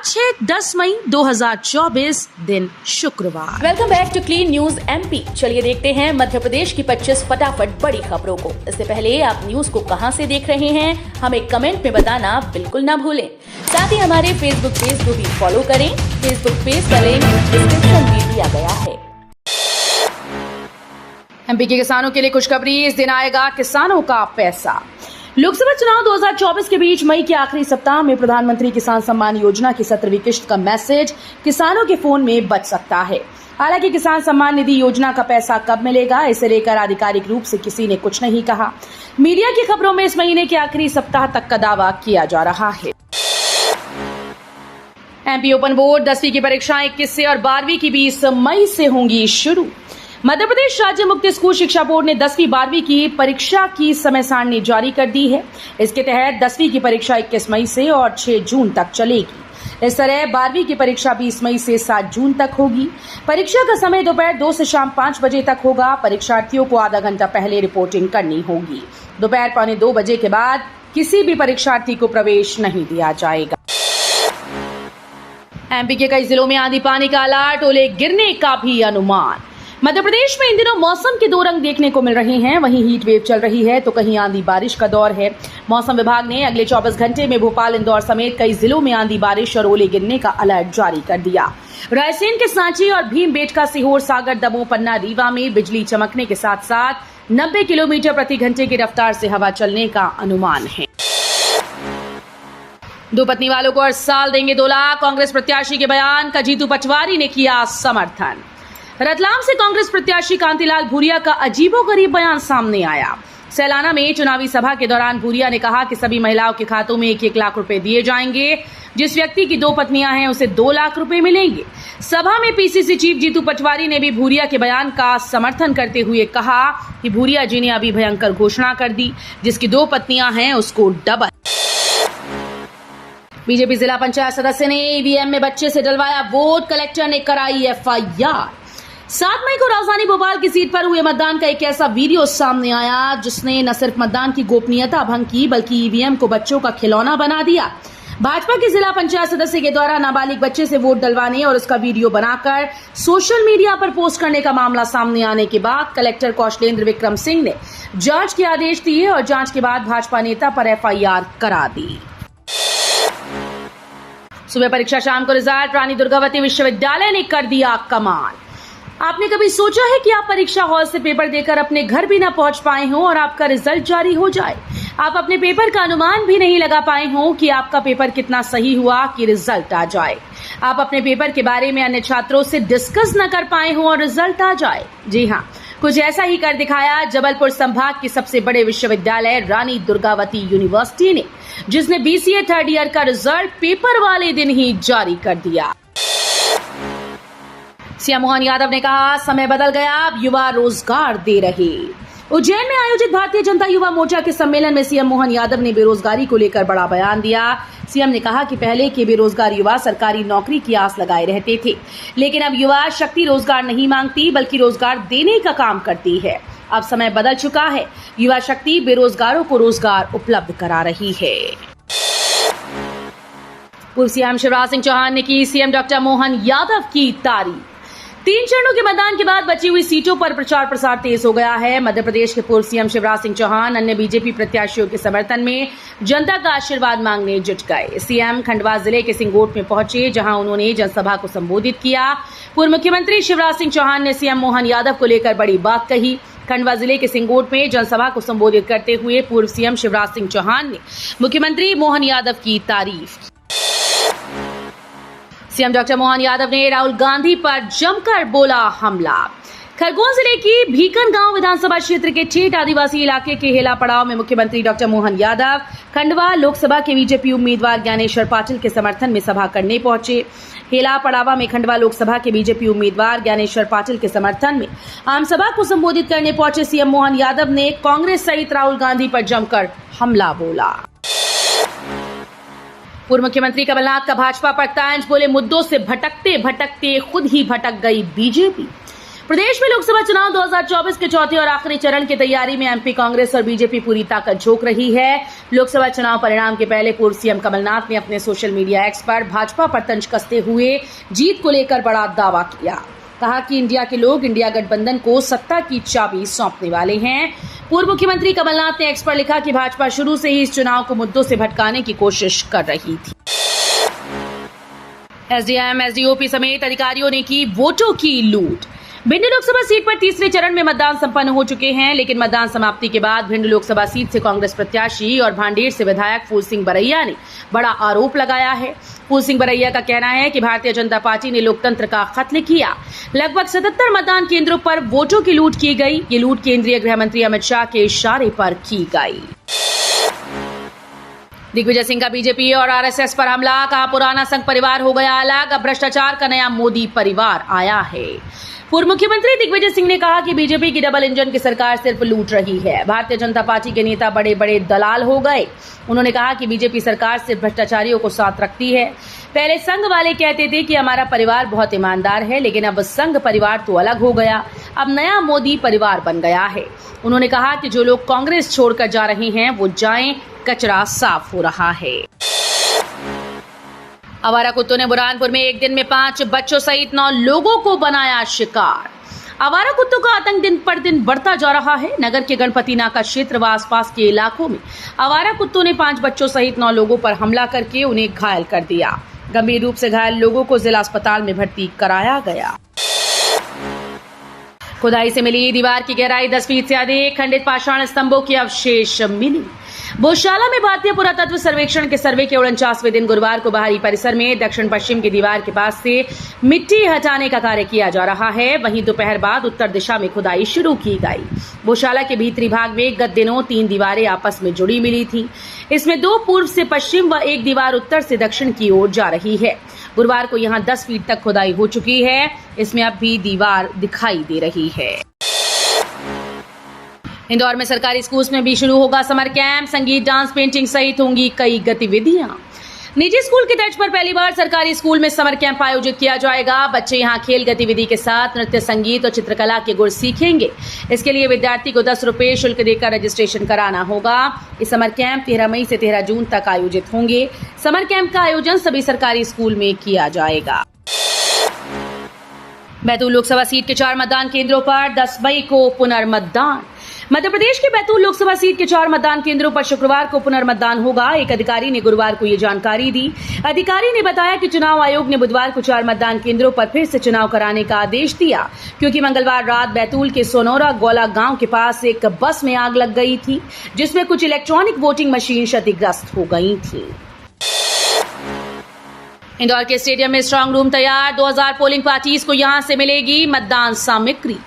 आज है 10 मई 2024 दिन शुक्रवार। Welcome back to Clean News MP. चलिए देखते हैं मध्य प्रदेश की 25 फटाफट बड़ी खबरों को। इससे पहले आप न्यूज को कहां से देख रहे हैं हमें कमेंट में बताना बिल्कुल ना भूलें। साथ ही हमारे फेसबुक पेज को भी फॉलो करें। फेसबुक पेज का लिंक डिस्क्रिप्शन में दिया गया है। एमपी के किसानों के लिए खुशखबरी, इस दिन आएगा किसानों का पैसा। लोकसभा चुनाव 2024 के बीच मई के आखिरी सप्ताह में प्रधानमंत्री किसान सम्मान योजना की 17वीं किश्त का मैसेज किसानों के फोन में बज सकता है। हालांकि किसान सम्मान निधि योजना का पैसा कब मिलेगा, इसे लेकर आधिकारिक रूप से किसी ने कुछ नहीं कहा। मीडिया की खबरों में इस महीने के आखिरी सप्ताह तक का दावा किया जा रहा है। एमपी ओपन बोर्ड 10वीं की परीक्षाएं 21 से और 12वीं की 20 मई से होंगी शुरू। मध्य प्रदेश राज्य मुक्त स्कूल शिक्षा बोर्ड ने 10वीं 12वीं की परीक्षा की समय सारणी जारी कर दी है। इसके तहत 10वीं की परीक्षा 21 मई से और 6 जून तक चलेगी। इस तरह 12वीं की परीक्षा 20 मई से 7 जून तक होगी। परीक्षा का समय दोपहर 2 से शाम 5 बजे तक होगा। परीक्षार्थियों को आधा घंटा पहले रिपोर्टिंग करनी होगी। दोपहर 1:45 बजे के बाद किसी भी परीक्षार्थी को प्रवेश नहीं दिया जाएगा। एमपी के कई जिलों में आंधी पानी का अलर्ट, ओले गिरने का भी अनुमान। मध्य प्रदेश में इन दिनों मौसम के दो रंग देखने को मिल रहे हैं। वहीं हीट वेव चल रही है तो कहीं आंधी बारिश का दौर है। मौसम विभाग ने अगले 24 घंटे में भोपाल, इंदौर समेत कई जिलों में आंधी बारिश और ओले गिरने का अलर्ट जारी कर दिया। रायसेन के सांची और भीमबेटका, सीहोर, सागर, दमोह, पन्ना, रीवा में बिजली चमकने के साथ साथ 90 किलोमीटर प्रति घंटे की रफ्तार से हवा चलने का अनुमान है। दो पत्नी वालों को हर साल देंगे 2 लाख, कांग्रेस प्रत्याशी के बयान का जीतू पटवारी ने किया समर्थन। रतलाम से कांग्रेस प्रत्याशी कांतिलाल भूरिया का अजीबोगरीब बयान सामने आया। सैलाना में चुनावी सभा के दौरान भूरिया ने कहा कि सभी महिलाओं के खातों में 1-1 लाख रुपए दिए जाएंगे। जिस व्यक्ति की 2 पत्नियां हैं उसे 2 लाख रुपए मिलेंगे। सभा में पीसीसी चीफ जीतू पटवारी ने भी भूरिया के बयान का समर्थन करते हुए कहा कि भूरिया जी ने अभी भयंकर घोषणा कर दी, जिसकी 2 पत्नियां हैं उसको डबल। बीजेपी जिला पंचायत सदस्य ने ईवीएम में बच्चे से डलवाया वोट, कलेक्टर ने कराई एफआईआर। 7 मई को राजधानी भोपाल की सीट पर हुए मतदान का एक ऐसा वीडियो सामने आया जिसने न सिर्फ मतदान की गोपनीयता भंग की बल्कि ईवीएम को बच्चों का खिलौना बना दिया। भाजपा के जिला पंचायत सदस्य के द्वारा नाबालिग बच्चे से वोट डलवाने और उसका वीडियो बनाकर सोशल मीडिया पर पोस्ट करने का मामला सामने आने के बाद कलेक्टर कौशलेंद्र विक्रम सिंह ने जांच के आदेश दिए और जांच के बाद भाजपा नेता पर एफआईआर करा दी। सुबह परीक्षा, शाम को रिजल्ट। रानी दुर्गावती विश्वविद्यालय ने कर दिया कमाल। आपने कभी सोचा है कि आप परीक्षा हॉल से पेपर देकर अपने घर भी ना पहुंच पाए हों और आपका रिजल्ट जारी हो जाए? आप अपने पेपर का अनुमान भी नहीं लगा पाए हों कि आपका पेपर कितना सही हुआ कि रिजल्ट आ जाए। आप अपने पेपर के बारे में अन्य छात्रों से डिस्कस न कर पाए हों और रिजल्ट आ जाए। जी हाँ, कुछ ऐसा ही कर दिखाया जबलपुर संभाग के सबसे बड़े विश्वविद्यालय रानी दुर्गावती यूनिवर्सिटी ने, जिसने बीसीए 3rd ईयर का रिजल्ट पेपर वाले दिन ही जारी कर दिया। सीएम मोहन यादव ने कहा, समय बदल गया, अब युवा रोजगार दे रहे। उज्जैन में आयोजित भारतीय जनता युवा मोर्चा के सम्मेलन में सीएम मोहन यादव ने बेरोजगारी को लेकर बड़ा बयान दिया। सीएम ने कहा कि पहले के बेरोजगार युवा सरकारी नौकरी की आस लगाए रहते थे, लेकिन अब युवा शक्ति रोजगार नहीं मांगती बल्कि रोजगार देने का काम करती है। अब समय बदल चुका है, युवा शक्ति बेरोजगारों को रोजगार उपलब्ध करा रही है। पूर्व सीएम शिवराज सिंह चौहान ने की सीएम डॉक्टर मोहन यादव की तारीफ। 3 चरणों के मतदान के बाद बची हुई सीटों पर प्रचार प्रसार तेज हो गया है। मध्य प्रदेश के पूर्व सीएम शिवराज सिंह चौहान अन्य बीजेपी प्रत्याशियों के समर्थन में जनता का आशीर्वाद मांगने जुट गए। सीएम खंडवा जिले के सिंगोट में पहुंचे, जहां उन्होंने जनसभा को संबोधित किया। पूर्व मुख्यमंत्री शिवराज सिंह चौहान ने सीएम मोहन यादव को लेकर बड़ी बात कही। खंडवा जिले के सिंगोट में जनसभा को संबोधित करते हुए पूर्व सीएम शिवराज सिंह चौहान ने मुख्यमंत्री मोहन यादव की तारीफ की। सीएम डॉक्टर मोहन यादव ने राहुल गांधी पर जमकर बोला हमला। खरगोन जिले की भीकनगांव विधानसभा क्षेत्र के ठेठ आदिवासी इलाके के हेला पड़ाव में मुख्यमंत्री डॉक्टर मोहन यादव खंडवा लोकसभा के बीजेपी उम्मीदवार ज्ञानेश्वर पाटिल के समर्थन में सभा करने पहुंचे। हेला पड़ावा में खंडवा लोकसभा के बीजेपी उम्मीदवार ज्ञानेश्वर पाटिल के समर्थन में आम सभा को संबोधित करने पहुंचे सीएम मोहन यादव ने कांग्रेस सहित राहुल गांधी पर जमकर हमला बोला। पूर्व मुख्यमंत्री कमलनाथ का भाजपा पर तंज, बोले मुद्दों से भटकते भटकते खुद ही भटक गई बीजेपी। प्रदेश में लोकसभा चुनाव 2024 के चौथे और आखिरी चरण की तैयारी में एमपी कांग्रेस और बीजेपी पूरी ताकत झोंक रही है। लोकसभा चुनाव परिणाम के पहले पूर्व सीएम कमलनाथ ने अपने सोशल मीडिया एक्स पर भाजपा पर तंज कसते हुए जीत को लेकर बड़ा दावा किया। कहा कि इंडिया के लोग इंडिया गठबंधन को सत्ता की चाबी सौंपने वाले हैं। पूर्व मुख्यमंत्री कमलनाथ ने एक्स पर लिखा कि भाजपा शुरू से ही इस चुनाव को मुद्दों से भटकाने की कोशिश कर रही थी। एसडीएम, एसडीओपी समेत अधिकारियों ने की वोटों की लूट। भिंड लोकसभा सीट पर तीसरे चरण में मतदान संपन्न हो चुके हैं, लेकिन मतदान समाप्ति के बाद भिंड लोकसभा सीट से कांग्रेस प्रत्याशी और भांडेर से विधायक फूल सिंह बरैया ने बड़ा आरोप लगाया है। फूल सिंह बरैया का कहना है कि भारतीय जनता पार्टी ने लोकतंत्र का कत्ल किया। लगभग 77 मतदान केंद्रों पर वोटों की लूट की गई। ये लूट केंद्रीय गृह मंत्री अमित शाह के इशारे पर की गई। दिग्विजय सिंह का बीजेपी और आरएसएस पर हमला। कहा पुराना संघ परिवार हो गया अलग, अब भ्रष्टाचार का नया मोदी परिवार आया है। पूर्व मुख्यमंत्री दिग्विजय सिंह ने कहा कि बीजेपी की डबल इंजन की सरकार सिर्फ लूट रही है। भारतीय जनता पार्टी के नेता बड़े बड़े दलाल हो गए। उन्होंने कहा कि बीजेपी सरकार सिर्फ भ्रष्टाचारियों को साथ रखती है। पहले संघ वाले कहते थे कि हमारा परिवार बहुत ईमानदार है, लेकिन अब संघ परिवार तो अलग हो गया, अब नया मोदी परिवार बन गया है। उन्होंने कहा कि जो लोग कांग्रेस छोड़कर जा रहे हैं वो जाएं, कचरा साफ हो रहा है। आवारा कुत्तों ने बुरहानपुर में एक दिन में 5 बच्चों सहित 9 लोगों को बनाया शिकार। आवारा कुत्तों का आतंक दिन पर दिन बढ़ता जा रहा है। नगर के गणपति नाका क्षेत्र व आसपास के इलाकों में आवारा कुत्तों ने 5 बच्चों सहित 9 लोगों पर हमला करके उन्हें घायल कर दिया। गंभीर रूप से घायल लोगों को जिला अस्पताल में भर्ती कराया गया। खुदाई से मिली दीवार की गहराई 10 फीट से अधिक, खंडित पाषाण स्तंभों के अवशेष मिले। भोजशाला में भारतीय पुरातत्व सर्वेक्षण के सर्वे के 49वें दिन गुरुवार को बाहरी परिसर में दक्षिण पश्चिम की दीवार के पास से मिट्टी हटाने का कार्य किया जा रहा है। वहीं दोपहर बाद उत्तर दिशा में खुदाई शुरू की गई। भोजशाला के भीतरी भाग में गत दिनों 3 दीवारें आपस में जुड़ी मिली थी। इसमें 2 पूर्व से पश्चिम व 1 दीवार उत्तर से दक्षिण की ओर जा रही है। गुरुवार को यहां 10 फीट तक खुदाई हो चुकी है। इसमें अब भी दीवार दिखाई दे रही है। इंदौर में सरकारी स्कूल्स में भी शुरू होगा समर कैंप। संगीत, डांस, पेंटिंग सहित होंगी कई गतिविधियां। निजी स्कूल की तर्ज पर पहली बार सरकारी स्कूल में समर कैंप आयोजित किया जाएगा। बच्चे यहां खेल गतिविधि के साथ नृत्य, संगीत और चित्रकला के गुण सीखेंगे। इसके लिए विद्यार्थी को 10 रुपए शुल्क देकर रजिस्ट्रेशन कराना होगा। ये समर कैंप 13 मई से 13 जून तक आयोजित होंगे। समर कैंप का आयोजन सभी सरकारी स्कूल में किया जाएगा। बैतूल लोकसभा सीट के 4 मतदान केंद्रों पर 10 मई को पुनर्मतदान। मध्य प्रदेश के बैतूल लोकसभा सीट के 4 मतदान केंद्रों पर शुक्रवार को पुनर्मतदान होगा। एक अधिकारी ने गुरुवार को ये जानकारी दी। अधिकारी ने बताया कि चुनाव आयोग ने बुधवार को 4 मतदान केंद्रों पर फिर से चुनाव कराने का आदेश दिया, क्योंकि मंगलवार रात बैतूल के सोनौरा गोला गांव के पास एक बस में आग लग गई थी, जिसमें कुछ इलेक्ट्रॉनिक वोटिंग मशीन क्षतिग्रस्त हो गई थी। इंदौर के स्टेडियम में स्ट्रांग रूम तैयार। 2000 पोलिंग पार्टीज को यहां से मिलेगी मतदान सामग्री।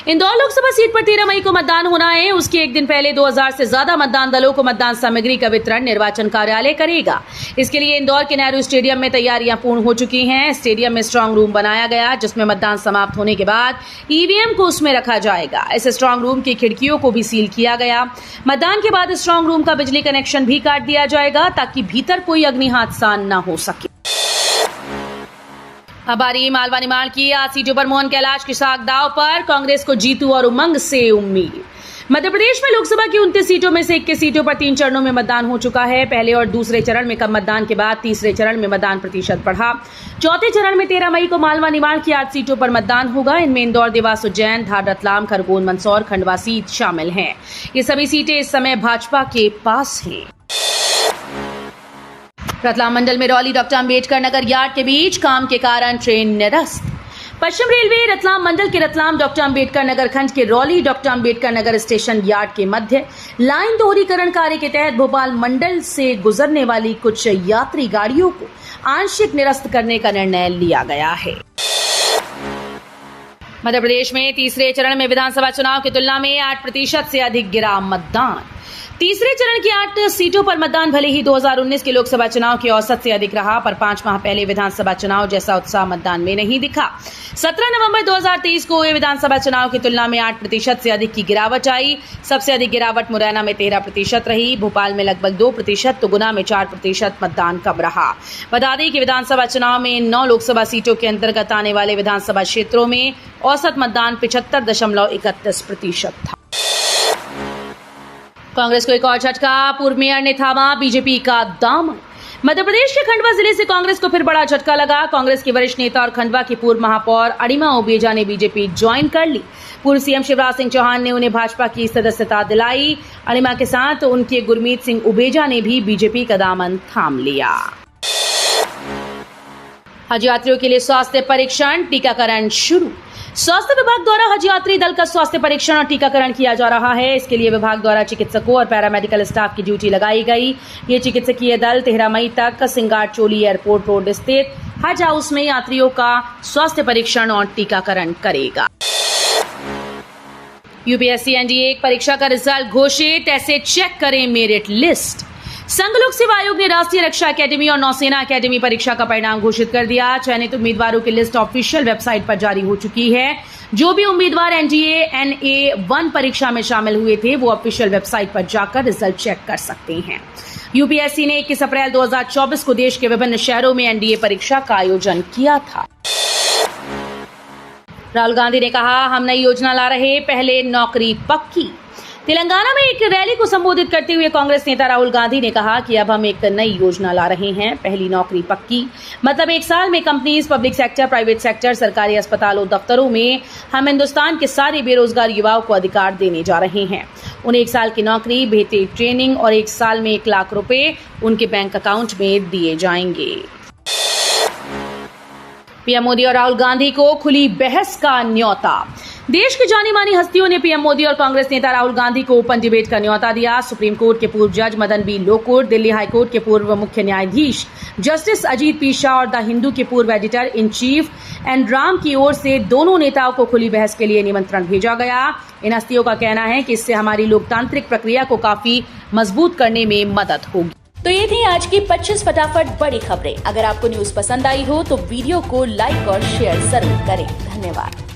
इंदौर लोकसभा सीट पर 13 मई को मतदान होना है। उसके एक दिन पहले 2000 से ज्यादा मतदान दलों को मतदान सामग्री का वितरण निर्वाचन कार्यालय करेगा। इसके लिए इंदौर के नेहरू स्टेडियम में तैयारियां पूर्ण हो चुकी हैं। स्टेडियम में स्ट्रांग रूम बनाया गया, जिसमें मतदान समाप्त होने के बाद ईवीएम को उसमें रखा जाएगा। इस स्ट्रांग रूम की खिड़कियों को भी सील किया गया। मतदान के बाद स्ट्रांग रूम का बिजली कनेक्शन भी काट दिया जाएगा, ताकि भीतर कोई अग्नि हादसा न हो सके। अब आ रही मालवा निमाड़ की 8 सीटों पर मोहन कैलाश की साख दांव पर। कांग्रेस को जीतू और उमंग से उम्मीद। मध्य प्रदेश में लोकसभा की 29 सीटों में से 21 सीटों पर 3 चरणों में मतदान हो चुका है। पहले और दूसरे चरण में कम मतदान के बाद तीसरे चरण में मतदान प्रतिशत बढ़ा। चौथे चरण में 13 मई को मालवा निमाड़ की 8 सीटों पर मतदान होगा। इनमें इंदौर, देवास, उज्जैन, धार, रतलाम, खरगोन, मंदसौर, खंडवा सीट शामिल हैं। ये सभी सीटें इस समय भाजपा के पास हैं। रतलाम मंडल में रौली डॉक्टर अंबेडकर नगर यार्ड के बीच काम के कारण ट्रेन निरस्त। पश्चिम रेलवे रतलाम मंडल के रतलाम डॉक्टर अंबेडकर नगर खंड के रौली doctor Ambedkar Nagar station yard के मध्य लाइन दोहरीकरण कार्य के तहत भोपाल मंडल से गुजरने वाली कुछ यात्री गाड़ियों को आंशिक निरस्त करने का निर्णय लिया गया है। मध्य प्रदेश में तीसरे चरण में विधानसभा चुनाव की तुलना में 8% से अधिक गिरा मतदान। तीसरे चरण की 8 सीटों पर मतदान भले ही 2019 के लोकसभा चुनाव के औसत से अधिक रहा, पर 5 माह पहले विधानसभा चुनाव जैसा उत्साह मतदान में नहीं दिखा। 17 नवंबर 2023 को हुए विधानसभा चुनाव की तुलना में 8% से अधिक की गिरावट आई। सबसे अधिक गिरावट मुरैना में 13% रही, भोपाल में लगभग 2%, तो गुना में 4% मतदान कम रहा। बता दें कि विधानसभा चुनाव में 9 लोकसभा सीटों के अंतर्गत आने वाले विधानसभा क्षेत्रों में औसत मतदान 75.31% था। कांग्रेस को एक और झटका, पूर्व मेयर ने थामा बीजेपी का दामन। मध्य प्रदेश के खंडवा जिले से कांग्रेस को फिर बड़ा झटका लगा। कांग्रेस के वरिष्ठ नेता और खंडवा की पूर्व महापौर अणिमा ओबेजा ने बीजेपी ज्वाइन कर ली। पूर्व सीएम शिवराज सिंह चौहान ने उन्हें भाजपा की सदस्यता दिलाई। अणिमा के साथ उनके गुरमीत सिंह ओबेजा ने भी बीजेपी का दामन थाम लिया। हज यात्रियों के लिए स्वास्थ्य परीक्षण, टीकाकरण शुरू। स्वास्थ्य विभाग द्वारा हज यात्री दल का स्वास्थ्य परीक्षण और टीकाकरण किया जा रहा है। इसके लिए विभाग द्वारा चिकित्सकों और पैरामेडिकल स्टाफ की ड्यूटी लगाई गई। ये चिकित्सकीय दल 13 मई तक सिंगारचोली एयरपोर्ट रोड स्थित हज हाउस में यात्रियों का स्वास्थ्य परीक्षण और टीकाकरण करेगा। यूपीएससी एनडीए परीक्षा का रिजल्ट घोषित, ऐसे चेक करें मेरिट लिस्ट। संघ लोक सेवा आयोग ने राष्ट्रीय रक्षा अकेडमी और नौसेना अकेडमी परीक्षा का परिणाम घोषित कर दिया। चयनित उम्मीदवारों की लिस्ट ऑफिशियल वेबसाइट पर जारी हो चुकी है। जो भी उम्मीदवार एनडीए NA-1 परीक्षा में शामिल हुए थे वो ऑफिशियल वेबसाइट पर जाकर रिजल्ट चेक कर सकते हैं। यूपीएससी ने 21 अप्रैल 2024 को देश के विभिन्न शहरों में एनडीए परीक्षा का आयोजन किया था। राहुल गांधी ने कहा, हम नई योजना ला रहे, पहले नौकरी पक्की। तेलंगाना में एक रैली को संबोधित करते हुए कांग्रेस नेता राहुल गांधी ने कहा कि अब हम एक नई योजना ला रहे हैं, पहली नौकरी पक्की। मतलब 1 साल में companies, public sector, private sector, सरकारी अस्पतालों, दफ्तरों में हम हिंदुस्तान के सारे बेरोजगार युवाओं को अधिकार देने जा रहे हैं। उन्हें 1 साल की नौकरी, बेहतरीन ट्रेनिंग और 1 साल में 1 लाख रुपए उनके बैंक अकाउंट में दिए जाएंगे। पीएम मोदी और राहुल गांधी को खुली बहस का न्योता। देश की जानी मानी हस्तियों ने पीएम मोदी और कांग्रेस नेता राहुल गांधी को ओपन डिबेट का न्योता दिया। सुप्रीम कोर्ट के पूर्व जज Madan B Lokur, Delhi high court के पूर्व मुख्य न्यायाधीश जस्टिस अजीत पी शाह और द हिंदू के पूर्व editor in chief N Ram की ओर से दोनों नेताओं को खुली बहस के लिए निमंत्रण भेजा गया। इन हस्तियों का कहना है कि इससे हमारी लोकतांत्रिक प्रक्रिया को काफी मजबूत करने में मदद होगी। तो ये थी आज की 25 फटाफट बड़ी खबरें। अगर आपको न्यूज पसंद आई हो तो वीडियो को लाइक और शेयर जरूर करें। धन्यवाद।